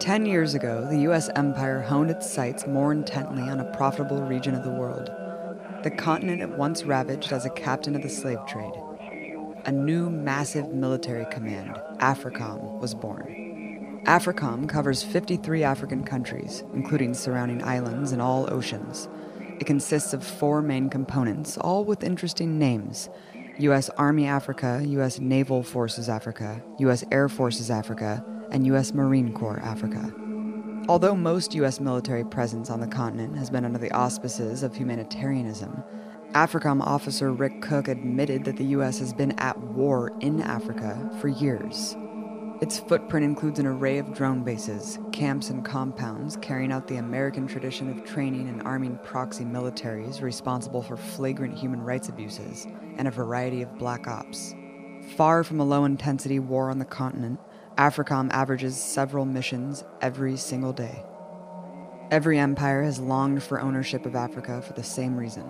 10 years ago, the US empire honed its sights more intently on a profitable region of the world, the continent it once ravaged as a captain of the slave trade. A new massive military command, AFRICOM, was born. AFRICOM covers 53 African countries, including surrounding islands and all oceans. It consists of 4 main components, all with interesting names: U.S. Army Africa, U.S. Naval Forces Africa, U.S. Air Forces Africa, and U.S. Marine Corps Africa. Although most U.S. military presence on the continent has been under the auspices of humanitarianism, AFRICOM officer Rick Cook admitted that the U.S. has been at war in Africa for years. Its footprint includes an array of drone bases, camps, and compounds carrying out the American tradition of training and arming proxy militaries responsible for flagrant human rights abuses and a variety of black ops. Far from a low-intensity war on the continent, AFRICOM averages several missions every single day. Every empire has longed for ownership of Africa for the same reason: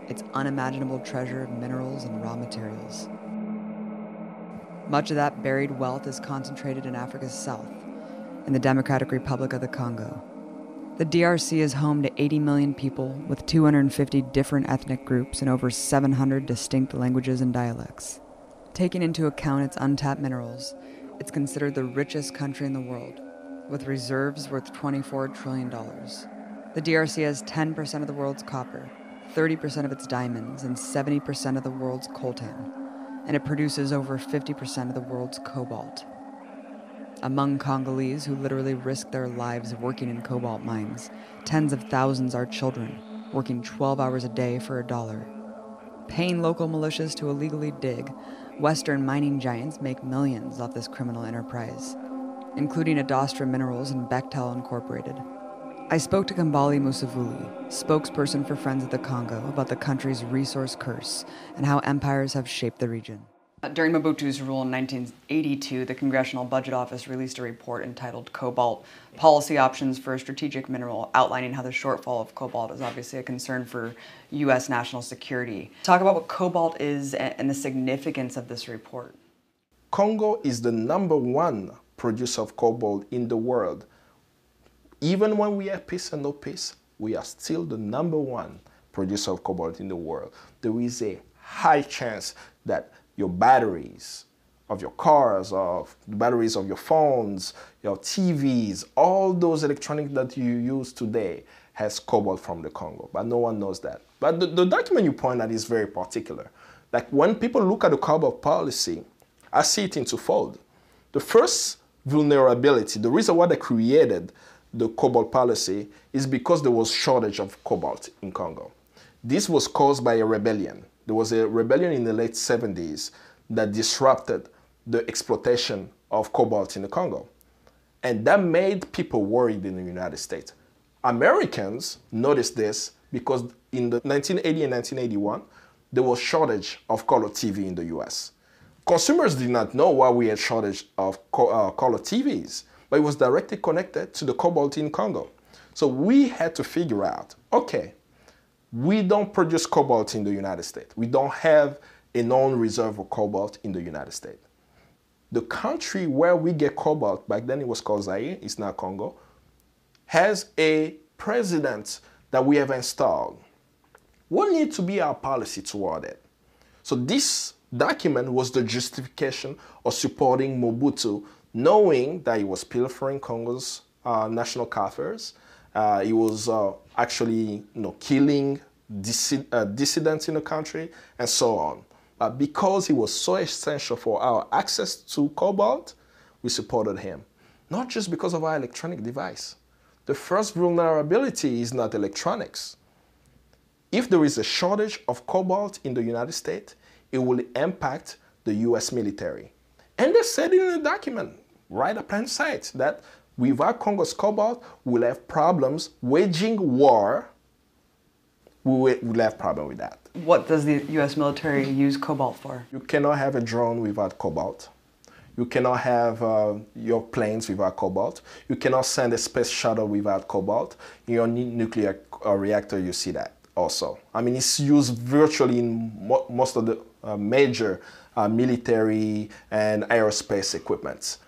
its unimaginable treasure of minerals and raw materials. Much of that buried wealth is concentrated in Africa's south, in the Democratic Republic of the Congo. The DRC is home to 80 million people with 250 different ethnic groups and over 700 distinct languages and dialects. Taking into account its untapped minerals, it's considered the richest country in the world, with reserves worth $24 trillion. The DRC has 10% of the world's copper, 30% of its diamonds, and 70% of the world's coltan, and it produces over 50% of the world's cobalt. Among Congolese who literally risk their lives working in cobalt mines, tens of thousands are children, working 12 hours a day for $1. Paying local militias to illegally dig, Western mining giants make millions off this criminal enterprise, including Adastra Minerals and Bechtel Incorporated. I spoke to Kambali Musavuli, spokesperson for Friends of the Congo, about the country's resource curse and how empires have shaped the region. During Mobutu's rule in 1982, the Congressional Budget Office released a report entitled Cobalt: Policy Options for a Strategic Mineral, outlining how the shortfall of cobalt is obviously a concern for U.S. national security. Talk about what cobalt is and the significance of this report. Congo is the #1 producer of cobalt in the world. Even when we have peace and no peace, we are still the #1 producer of cobalt in the world. There is a high chance that your batteries of your cars, of the batteries of your phones, your TVs, all those electronics that you use today has cobalt from the Congo, but no one knows that. But the document you point at is very particular. Like when people look at the cobalt policy, I see it in twofold. The first vulnerability, the reason why they created the cobalt policy is because there was shortage of cobalt in Congo. This was caused by a rebellion. There was a rebellion in the late 70s that disrupted the exploitation of cobalt in the Congo. And that made people worried in the United States. Americans noticed this because in the 1980 and 1981, there was shortage of color TV in the US. Consumers did not know why we had shortage of color TVs, but it was directly connected to the cobalt in Congo. So we had to figure out, okay, we don't produce cobalt in the United States. We don't have a known reserve of cobalt in the United States. The country where we get cobalt, back then it was called Zaire, it's now Congo, has a president that we have installed. What needs to be our policy toward it? So this document was the justification of supporting Mobutu, knowing that he was pilfering Congo's national coffers. He was actually killing dissidents in the country and so on. But because he was so essential for our access to cobalt, we supported him. Not just because of our electronic device. The first vulnerability is not electronics. If there is a shortage of cobalt in the United States, it will impact the US military. And they said it in the document, right up in sight, that without Congo's cobalt, we'll have problems waging war. We'll have problem with that. What does the US military use cobalt for? You cannot have a drone without cobalt. You cannot have your planes without cobalt. You cannot send a space shuttle without cobalt. In your nuclear reactor, you see that also. I mean, it's used virtually in most of the major military and aerospace equipment.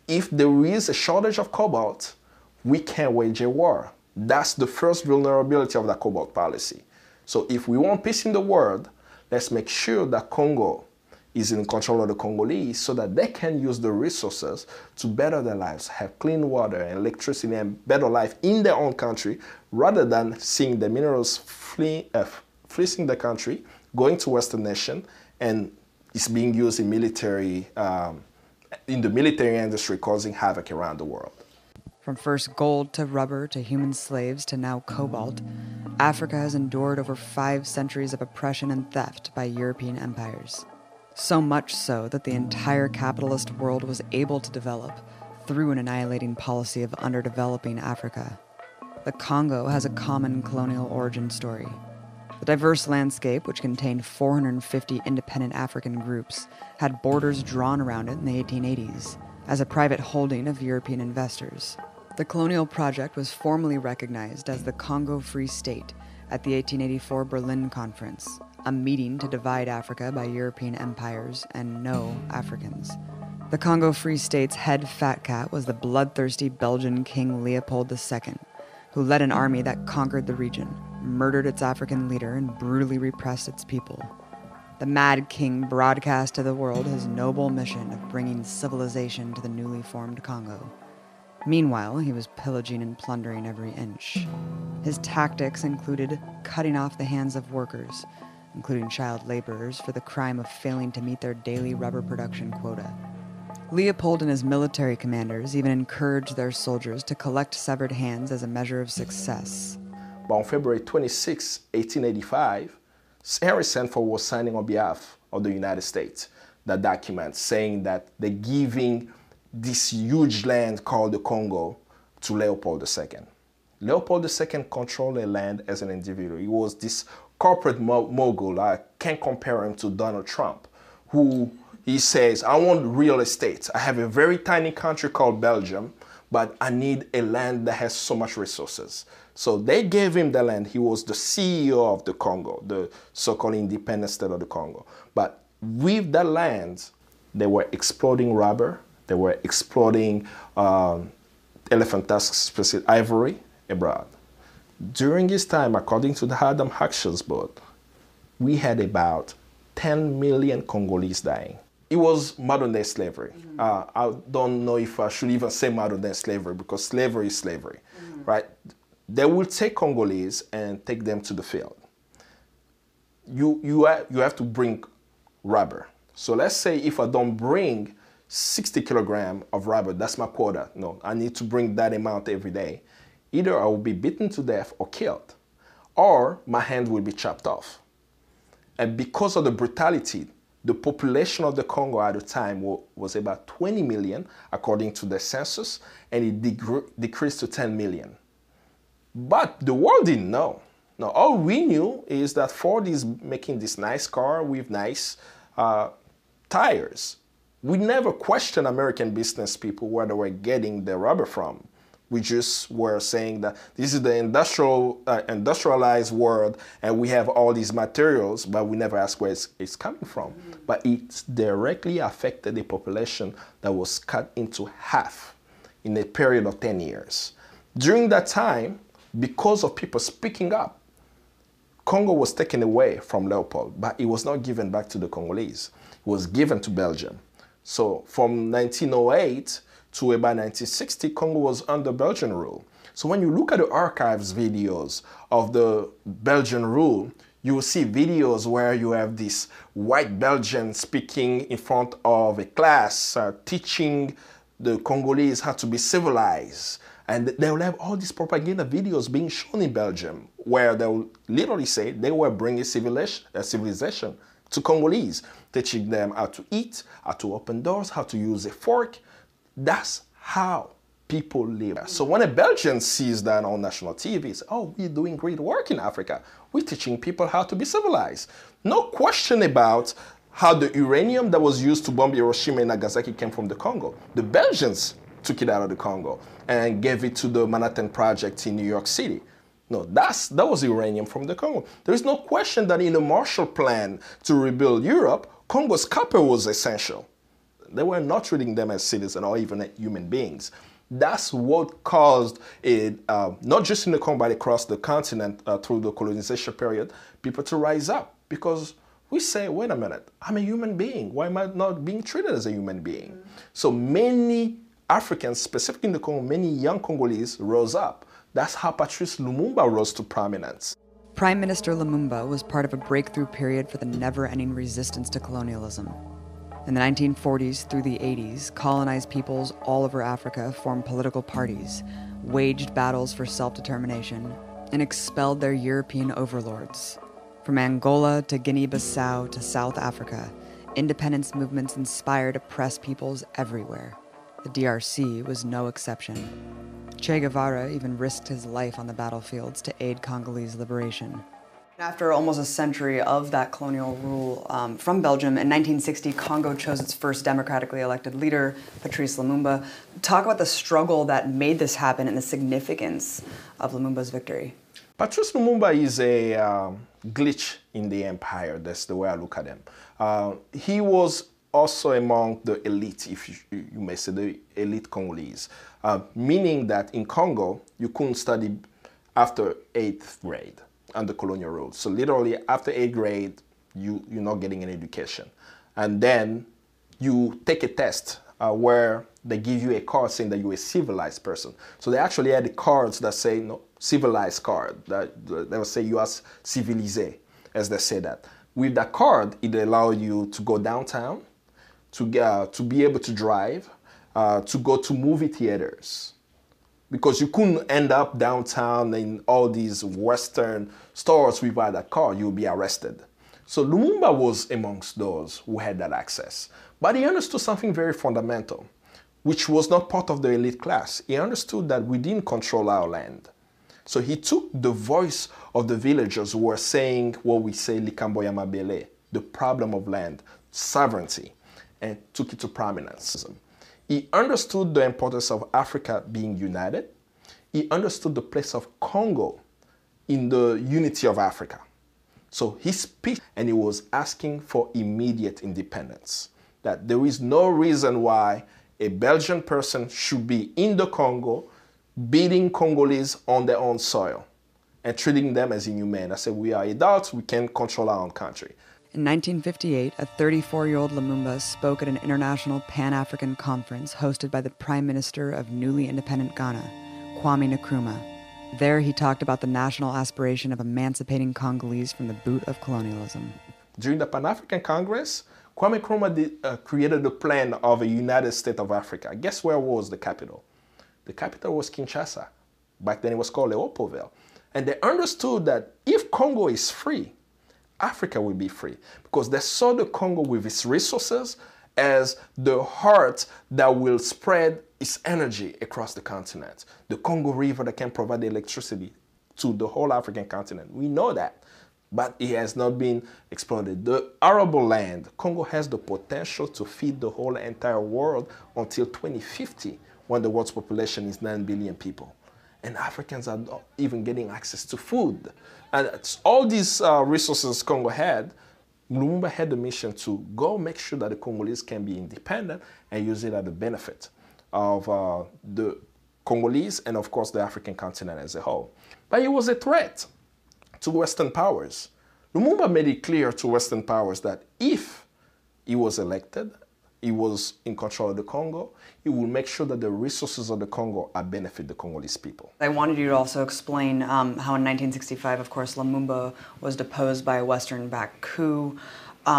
if there is a shortage of cobalt, we can't wage a war. That's the first vulnerability of the cobalt policy. So if we want peace in the world, let's make sure that Congo is in control of the Congolese so that they can use the resources to better their lives, have clean water and electricity and better life in their own country, rather than seeing the minerals fleecing the country, going to Western nation, and it's being used in the military industry, causing havoc around the world. From first gold to rubber to human slaves to now cobalt, Africa has endured over 5 centuries of oppression and theft by European empires. So much so that the entire capitalist world was able to develop through an annihilating policy of underdeveloping Africa. The Congo has a common colonial origin story. The diverse landscape, which contained 450 independent African groups, had borders drawn around it in the 1880s as a private holding of European investors. The colonial project was formally recognized as the Congo Free State at the 1884 Berlin Conference, a meeting to divide Africa by European empires and no Africans. The Congo Free State's head fat cat was the bloodthirsty Belgian King Leopold II, who led an army that conquered the region, murdered its African leader, and brutally repressed its people. The Mad King broadcast to the world his noble mission of bringing civilization to the newly formed Congo. Meanwhile, he was pillaging and plundering every inch. His tactics included cutting off the hands of workers, including child laborers, for the crime of failing to meet their daily rubber production quota. Leopold and his military commanders even encouraged their soldiers to collect severed hands as a measure of success. But on February 26, 1885, Henry Sanford was signing on behalf of the United States that document saying that they're giving this huge land called the Congo to Leopold II. Leopold II controlled the land as an individual. He was this corporate mogul. I can't compare him to Donald Trump, who he says, I want real estate. I have a very tiny country called Belgium, but I need a land that has so much resources. So they gave him the land. He was the CEO of the Congo, the so-called independent state of the Congo. But with that land, they were exporting rubber, they were exporting elephant tusk ivory abroad. During this time, according to the Adam Huxley's book, we had about 10 million Congolese dying. It was modern-day slavery. I don't know if I should even say modern-day slavery, because slavery is slavery, right? They will take Congolese and take them to the field. You have to bring rubber. So let's say if I don't bring 60 kilograms of rubber, that's my quota. No, I need to bring that amount every day. Either I will be beaten to death or killed, or my hand will be chopped off. And because of the brutality, the population of the Congo at the time was about 20 million, according to the census, and it decreased to 10 million. But the world didn't know. Now, all we knew is that Ford is making this nice car with nice tires. We never questioned American business people where they were getting their rubber from. We just were saying that this is the industrialized world and we have all these materials, but we never asked where it's coming from. But it directly affected the population that was cut into half in a period of 10 years. During that time, because of people speaking up, Congo was taken away from Leopold, but it was not given back to the Congolese. It was given to Belgium. So from 1908 to about 1960, Congo was under Belgian rule. So when you look at the archives videos of the Belgian rule, you will see videos where you have this white Belgian speaking in front of a class, teaching the Congolese how to be civilized. And they will have all these propaganda videos being shown in Belgium, where they will literally say they were bringing civilization to Congolese, teaching them how to eat, how to open doors, how to use a fork. That's how people live. So when a Belgian sees that on national TV, he says, oh, we're doing great work in Africa. We're teaching people how to be civilized. No question about how the uranium that was used to bomb Hiroshima and Nagasaki came from the Congo. The Belgians took it out of the Congo and gave it to the Manhattan Project in New York City. No, that was uranium from the Congo. There is no question that in the Marshall Plan to rebuild Europe, Congo's copper was essential. They were not treating them as citizens or even human beings. That's what caused it, not just in the Congo, but across the continent through the colonization period, people to rise up. Because we say, wait a minute, I'm a human being. Why am I not being treated as a human being? So many Africans, specifically in the Congo, many young Congolese rose up. That's how Patrice Lumumba rose to prominence. Prime Minister Lumumba was part of a breakthrough period for the never-ending resistance to colonialism. In the 1940s through the 80s, colonized peoples all over Africa formed political parties, waged battles for self-determination, and expelled their European overlords. From Angola to Guinea-Bissau to South Africa, independence movements inspired oppressed peoples everywhere. The DRC was no exception. Che Guevara even risked his life on the battlefields to aid Congolese liberation. After almost a century of that colonial rule from Belgium, in 1960, Congo chose its first democratically elected leader, Patrice Lumumba. Talk about the struggle that made this happen and the significance of Lumumba's victory. Patrice Lumumba is a glitch in the empire. That's the way I look at him. He was also among the elite, if you may say, the elite Congolese, meaning that in Congo, you couldn't study after 8th grade under colonial rule. So literally after 8th grade, you're not getting an education. And then you take a test where they give you a card saying that you're a civilized person. So they actually had the cards that say, no, civilized card, that they will say you are civilisé, as they say that. With that card, it allowed you to go downtown, to be able to drive, to go to movie theaters. Because you couldn't end up downtown in all these Western stores without that card, you'll be arrested. So Lumumba was amongst those who had that access. But he understood something very fundamental, which was not part of the elite class. He understood that we didn't control our land. So he took the voice of the villagers who were saying what we say, Likambo ya Mabele, the problem of land, sovereignty, and took it to prominence. He understood the importance of Africa being united. He understood the place of Congo in the unity of Africa. So he speaks and he was asking for immediate independence. That there is no reason why a Belgian person should be in the Congo beating Congolese on their own soil and treating them as inhumane. I said, we are adults, we can control our own country. In 1958, a 34-year-old Lumumba spoke at an international Pan-African conference hosted by the Prime Minister of newly independent Ghana, Kwame Nkrumah. There he talked about the national aspiration of emancipating Congolese from the boot of colonialism. During the Pan-African Congress, Kwame Nkrumah created a plan of a United States of Africa. Guess where was the capital? The capital was Kinshasa. Back then it was called Leopoldville. And they understood that if Congo is free, Africa will be free, because they saw the Congo with its resources as the heart that will spread its energy across the continent. The Congo River that can provide the electricity to the whole African continent. We know that, but it has not been exploited. The arable land, Congo has the potential to feed the whole entire world until 2050, when the world's population is 9 billion people. And Africans are not even getting access to food. And all these resources Congo had, Lumumba had the mission to go make sure that the Congolese can be independent and use it at the benefit of the Congolese and, of course, the African continent as a whole. But it was a threat to Western powers. Lumumba made it clear to Western powers that if he was elected, he was in control of the Congo, he will make sure that the resources of the Congo benefit the Congolese people. I wanted you to also explain how in 1965, of course, Lumumba was deposed by a Western-backed coup,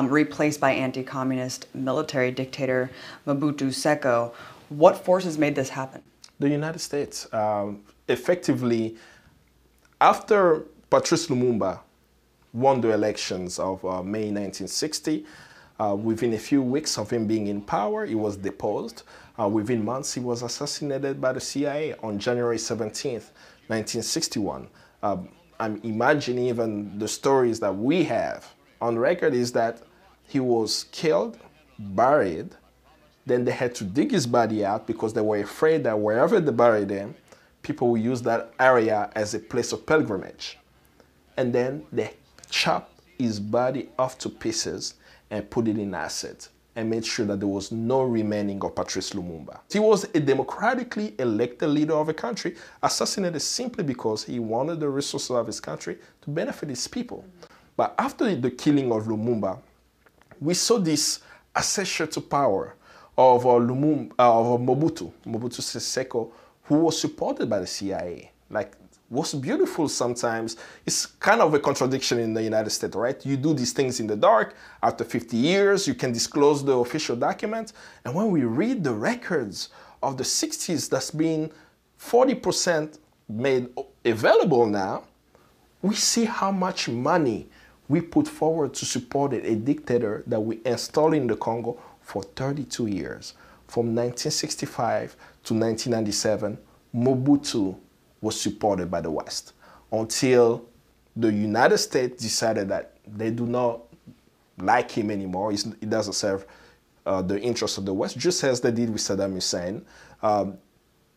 replaced by anti-communist military dictator Mobutu Seko. What forces made this happen? The United States. Effectively, after Patrice Lumumba won the elections of May 1960, within a few weeks of him being in power, he was deposed. Within months, he was assassinated by the CIA on January 17th, 1961. I'm imagining even the stories that we have on record is that he was killed, buried, then they had to dig his body out because they were afraid that wherever they buried him, people would use that area as a place of pilgrimage. And then they chopped his body off to pieces and put it in acid and made sure that there was no remaining of Patrice Lumumba. He was a democratically elected leader of a country, assassinated simply because he wanted the resources of his country to benefit his people. But after the killing of Lumumba, we saw this accession to power of Mobutu Sese Seko, who was supported by the CIA. Like, what's beautiful sometimes, it's kind of a contradiction in the United States, right? You do these things in the dark. After 50 years, you can disclose the official documents. And when we read the records of the 60s that's been 40% made available now, we see how much money we put forward to support a dictator that we installed in the Congo for 32 years. From 1965 to 1997, Mobutu was supported by the West until the United States decided that they do not like him anymore. It doesn't serve the interests of the West, just as they did with Saddam Hussein.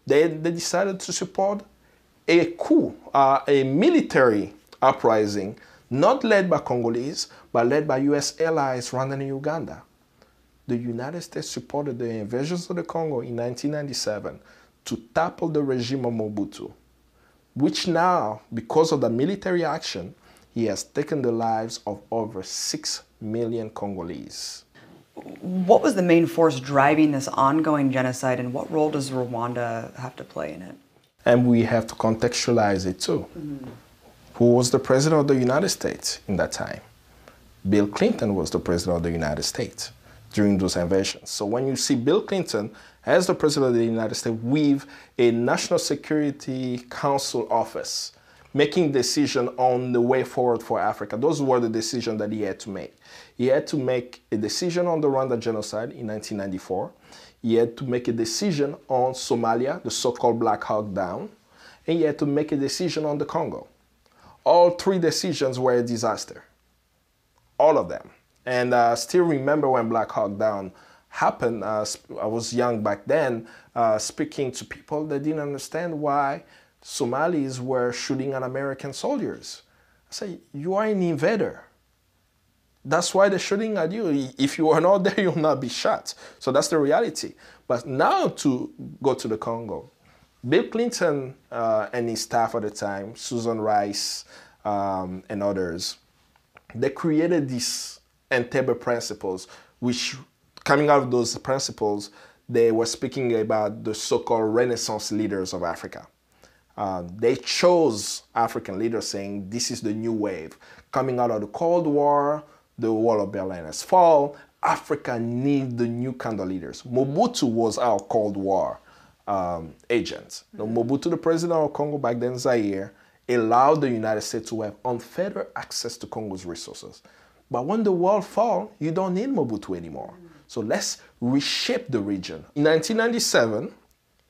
They decided to support a coup, a military uprising, not led by Congolese, but led by US allies, Rwanda and Uganda. The United States supported the invasions of the Congo in 1997 to topple the regime of Mobutu, which now, because of the military action, he has taken the lives of over 6 million Congolese. What was the main force driving this ongoing genocide, and what role does Rwanda have to play in it? And we have to contextualize it too. Who was the president of the United States in that time? Bill Clinton was the president of the United States during those invasions. So when you see Bill Clinton as the president of the United States with a National Security Council office making decision on the way forward for Africa, those were the decisions that he had to make. He had to make a decision on the Rwanda genocide in 1994. He had to make a decision on Somalia, the so-called Black Hawk Down, and he had to make a decision on the Congo. All three decisions were a disaster, all of them. And I still remember when Black Hawk Down happened. I was young back then, speaking to people that didn't understand why Somalis were shooting at American soldiers. I say, you are an invader. That's why they're shooting at you. If you are not there, you'll not be shot. So that's the reality. But now to go to the Congo, Bill Clinton and his staff at the time, Susan Rice and others, they created these untapped principles, which coming out of those principles, they were speaking about the so-called Renaissance leaders of Africa. They chose African leaders saying, this is the new wave. Coming out of the Cold War, the wall of Berlin has fallen, Africa needs the new kind of leaders. Mobutu was our Cold War agent. Now, Mobutu, the president of Congo back then, Zaire, allowed the United States to have unfettered access to Congo's resources. But when the wall falls, you don't need Mobutu anymore. So let's reshape the region. In 1997,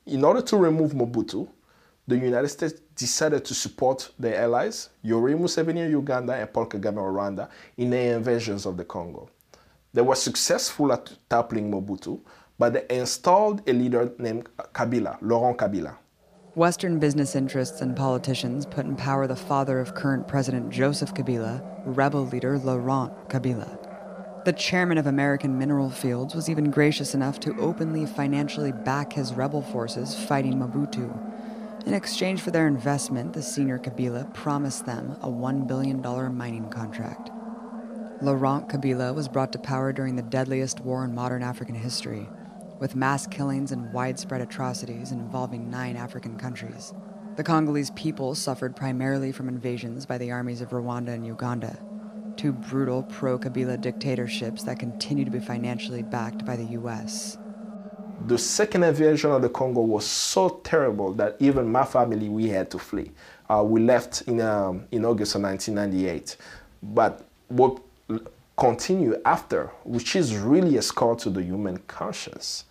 in order to remove Mobutu, the United States decided to support their allies, Yoweri Museveni of Uganda and Paul Kagame of Rwanda, in their invasions of the Congo. They were successful at toppling Mobutu, but they installed a leader named Kabila, Laurent Kabila. Western business interests and politicians put in power the father of current President Joseph Kabila, rebel leader Laurent Kabila. The chairman of American Mineral Fields was even gracious enough to openly financially back his rebel forces fighting Mobutu. In exchange for their investment, the senior Kabila promised them a $1 billion mining contract. Laurent Kabila was brought to power during the deadliest war in modern African history, with mass killings and widespread atrocities involving 9 African countries. The Congolese people suffered primarily from invasions by the armies of Rwanda and Uganda, 2 brutal pro-Kabila dictatorships that continue to be financially backed by the US. The second invasion of the Congo was so terrible that even my family, we had to flee. We left in August of 1998. But what continued after, which is really a scar to the human conscience,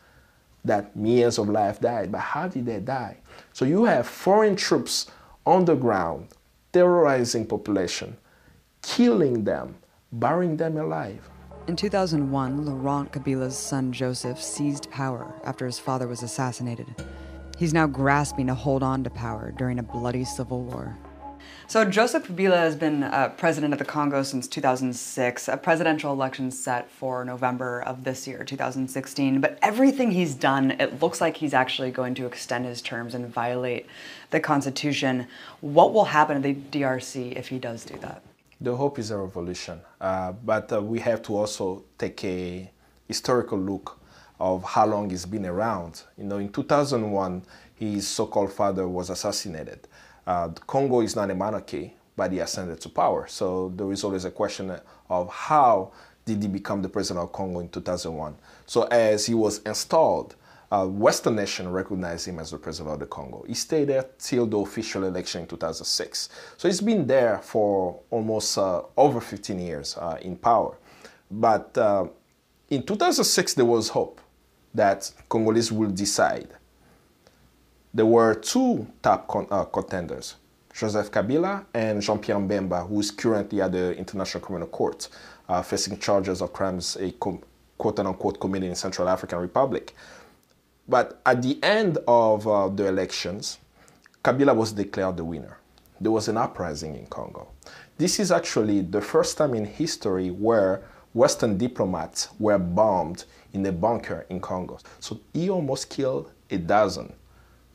that millions of lives died. But how did they die? So you have foreign troops on the ground, terrorizing population, killing them, burying them alive. In 2001, Laurent Kabila's son Joseph seized power after his father was assassinated. He's now grasping to hold on to power during a bloody civil war. So Joseph Kabila has been president of the Congo since 2006, a presidential election set for November of this year, 2016. But everything he's done, it looks like he's actually going to extend his terms and violate the Constitution. What will happen to the DRC if he does do that? The hope is a revolution, but we have to also take a historical look of how long he's been around. You know, in 2001, his so-called father was assassinated. Congo is not a monarchy, but he ascended to power. So there is always a question of how did he become the president of Congo in 2001. So as he was installed, Western nation recognized him as the president of the Congo. He stayed there till the official election in 2006. So he's been there for almost over 15 years in power. But in 2006, there was hope that Congolese will decide. There were two top contenders, Joseph Kabila and Jean-Pierre Mbemba, who is currently at the International Criminal Court, facing charges of crimes a quote-unquote committed in Central African Republic. But at the end of the elections, Kabila was declared the winner. There was an uprising in Congo. This is actually the first time in history where Western diplomats were bombed in a bunker in Congo. So he almost killed a dozen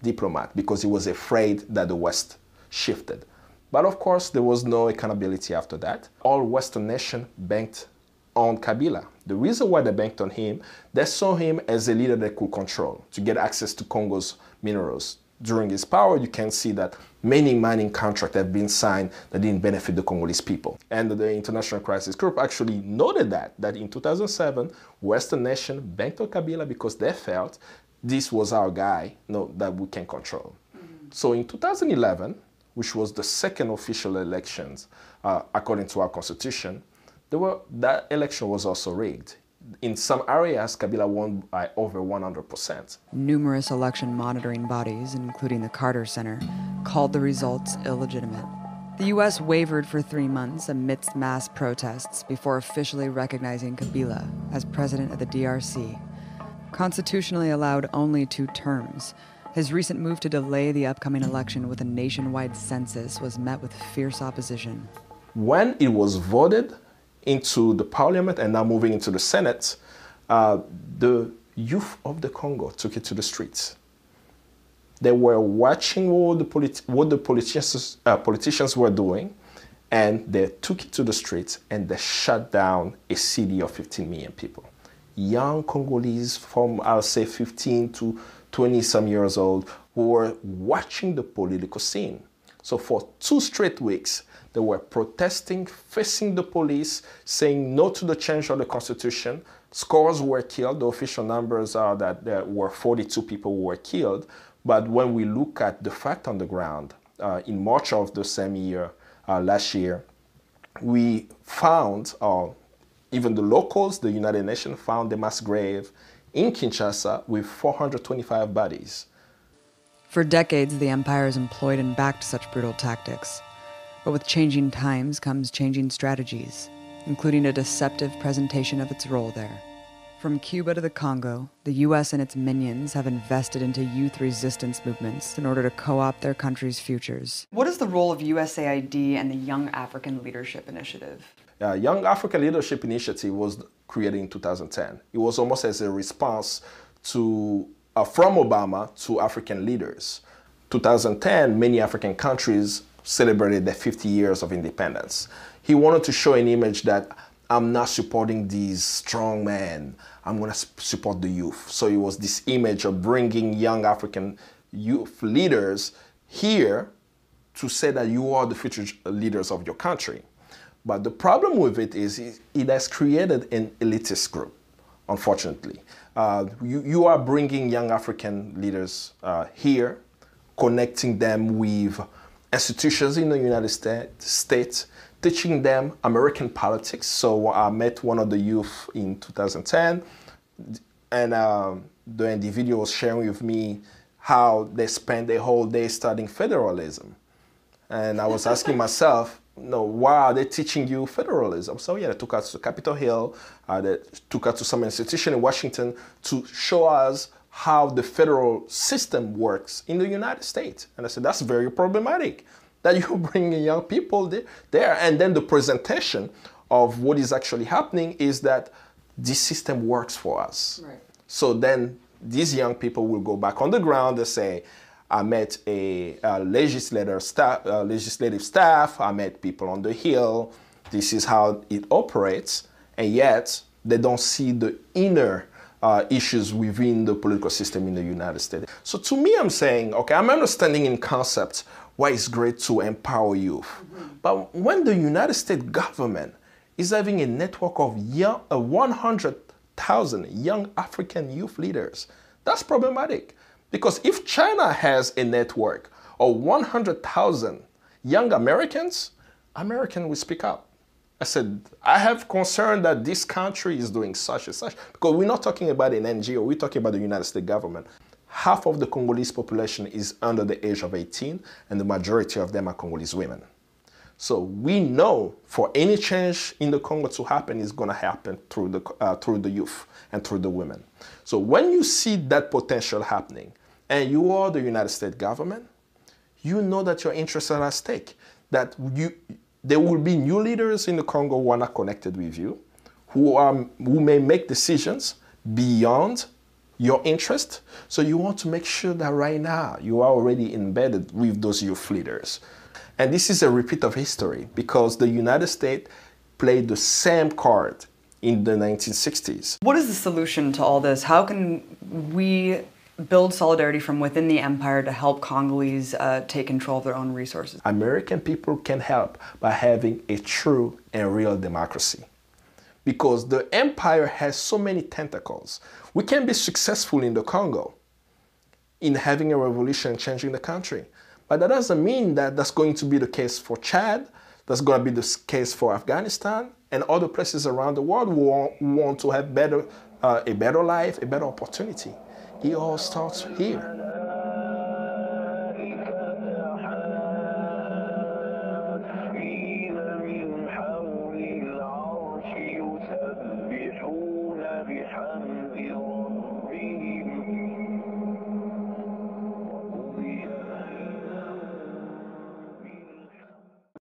diplomats because he was afraid that the West shifted. But of course, there was no accountability after that. All Western nations banked on Kabila. The reason why they banked on him, they saw him as a leader they could control to get access to Congo's minerals. During his power, you can see that many mining contracts have been signed that didn't benefit the Congolese people. And the International Crisis Group actually noted that in 2007, Western nations banked on Kabila because they felt this was our guy that we can control. So in 2011, which was the second official elections, according to our constitution, that election was also rigged. In some areas, Kabila won by over 100%. Numerous election monitoring bodies, including the Carter Center, called the results illegitimate. The U.S. wavered for 3 months amidst mass protests before officially recognizing Kabila as president of the DRC. Constitutionally allowed only 2 terms, his recent move to delay the upcoming election with a nationwide census was met with fierce opposition. When it was voted into the parliament and now moving into the Senate, the youth of the Congo took it to the streets. They were watching what the politicians were doing, and they took it to the streets and they shut down a city of 15 million people. Young Congolese from, I'll say, 15 to 20-some years old who were watching the political scene. So for 2 straight weeks, they were protesting, facing the police, saying no to the change of the constitution. Scores were killed. The official numbers are that there were 42 people who were killed. But when we look at the fact on the ground, in March of the same year, last year, we found, even the locals, the United Nations, found a mass grave in Kinshasa with 425 bodies. For decades, the empire has employed and backed such brutal tactics. But with changing times comes changing strategies, including a deceptive presentation of its role there. From Cuba to the Congo, the U.S. and its minions have invested into youth resistance movements in order to co-opt their country's futures. What is the role of USAID and the Young African Leadership Initiative? Young African Leadership Initiative was created in 2010. It was almost as a response to from Obama to African leaders. 2010, many African countries celebrated their 50 years of independence. He wanted to show an image that I'm not supporting these strong men, I'm going to support the youth. So it was this image of bringing young African youth leaders here to say that you are the future leaders of your country. But the problem with it is it has created an elitist group, unfortunately. You are bringing young African leaders here, connecting them with institutions in the United States, teaching them American politics. So I met one of the youth in 2010, and the individual was sharing with me how they spent their whole day studying federalism. And I was asking myself, why are they teaching you federalism? So yeah, they took us to Capitol Hill, they took us to some institution in Washington to show us how the federal system works in the United States. And I said, that's very problematic. that you bring young people there. And then the presentation of what is actually happening is that this system works for us. Right. So then these young people will go back on the ground and say, I met a legislative staff, I met people on the Hill, this is how it operates, and yet they don't see the inner issues within the political system in the United States. So to me, I'm saying, okay, I'm understanding in concept why it's great to empower youth. But when the United States government is having a network of 100,000 young African youth leaders, that's problematic. Because if China has a network of 100,000 young Americans, Americans will speak up. I said, I have concern that this country is doing such and such. Because we're not talking about an NGO, we're talking about the United States government. Half of the Congolese population is under the age of 18, and the majority of them are Congolese women. So we know for any change in the Congo to happen is going to happen through the youth and through the women. So when you see that potential happening, and you are the United States government, you know that your interests are at stake, that there will be new leaders in the Congo who are not connected with you, who may make decisions beyond your interest. So you want to make sure that right now you are already embedded with those youth leaders. And this is a repeat of history because the United States played the same card in the 1960s. What is the solution to all this? How can we build solidarity from within the empire to help Congolese take control of their own resources? American people can help by having a true and real democracy. Because the empire has so many tentacles. We can be successful in the Congo in having a revolution changing the country. But that doesn't mean that that's going to be the case for Chad, that's going to be the case for Afghanistan, and other places around the world who want to have a better life, a better opportunity. It all starts here.